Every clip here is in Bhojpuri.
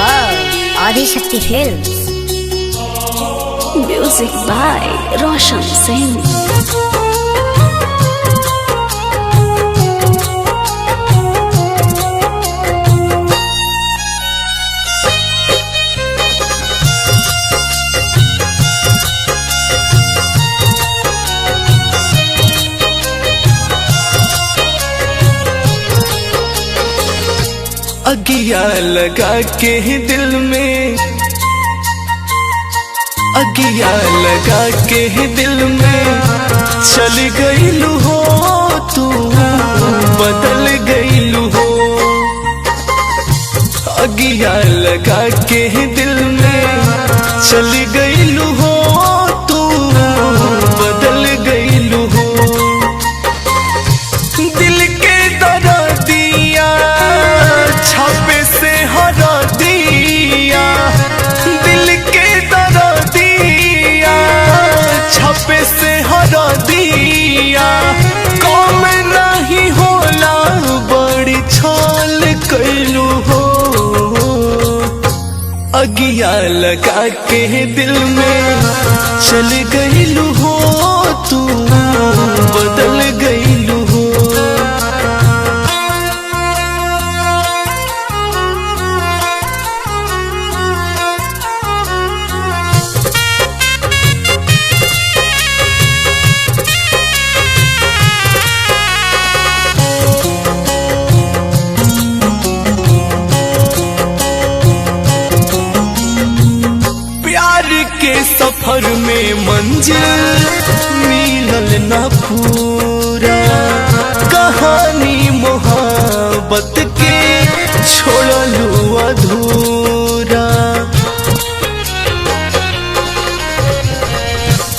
by Adishakti Films. Music by Roshan Singh. अगिया लगा के दिल में, अगिया लगा के दिल में चल गईलू हो तू, बदल गईलू हो। अगिया लगा के दिल में चल गईलू हो तू, बदल गईलू हो। दिल के दर्दिया छापे से हरा दिया, दिल के दर्दिया छापे से हरा दिया। कम नहीं होला बड़ी छाल कैलू हो। अगिया लगा के दिल में चल गईलू हो तू, बदल गईलू हो। के सफर में मंजिल मिलल न पूरा, कहानी मोहब्बत के छोड़लू अधूरा।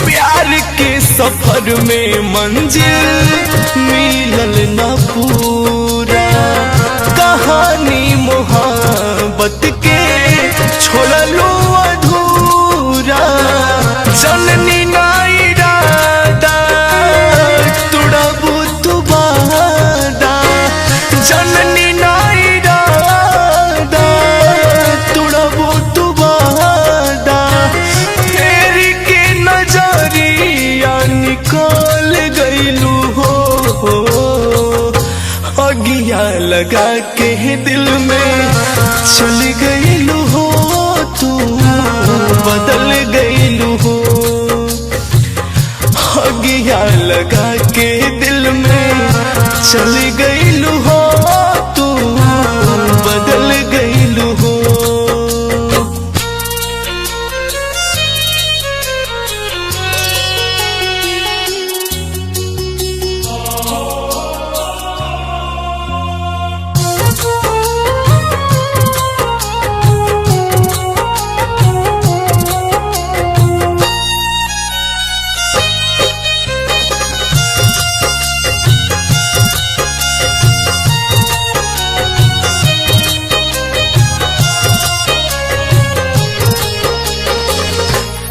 प्यार के सफर में मंजिल मिलल न पूरा, कहानी मोहब्बत के छोड़लू जननी ना इरादा तुड़बू तू वादा, जननी ना इरादा तुड़बू तू वादा। तेरी के नजरिया निकाल गईलू हो। अगिया लगा के दिल में चल गईलू हो तू, बदल गईलू हो। अगिया लगा के दिल में चल गईलू हो तू, बदल गईलू हो।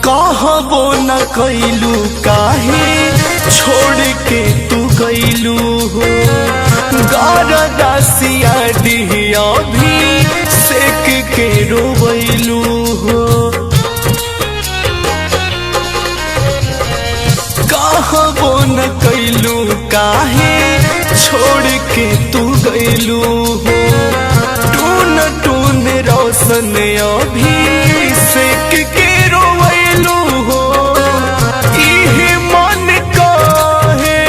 कहबो न कैलू काहे छोड़ के तू गईलू हो। गारदासिया दिया भी सेक के रोवैलू हो। कहबो न कैलू काहे छोड़ के तू गईलू हो। टून टून रोशन अभी सेक के रोवैलू हो। इहे मन काहे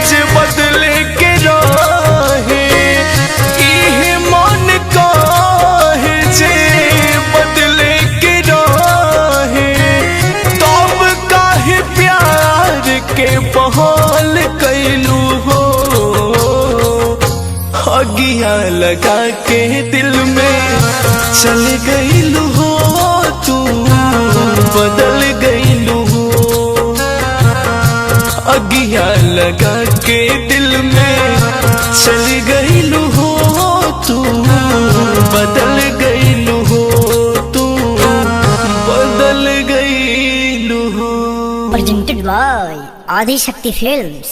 जे बदले के राहे, इहे मन काहे जे बदले के राहे। तब काहे प्यार के बहाल कैलू हो। अगिया लगा के दिल में चल गईलू हो तू, बदल गईलू हो। अगिया लगा के दिल में चल गईलू हो तू, बदल गईलू हो तू, बदल गईलू हो। Presented by Adishakti Films.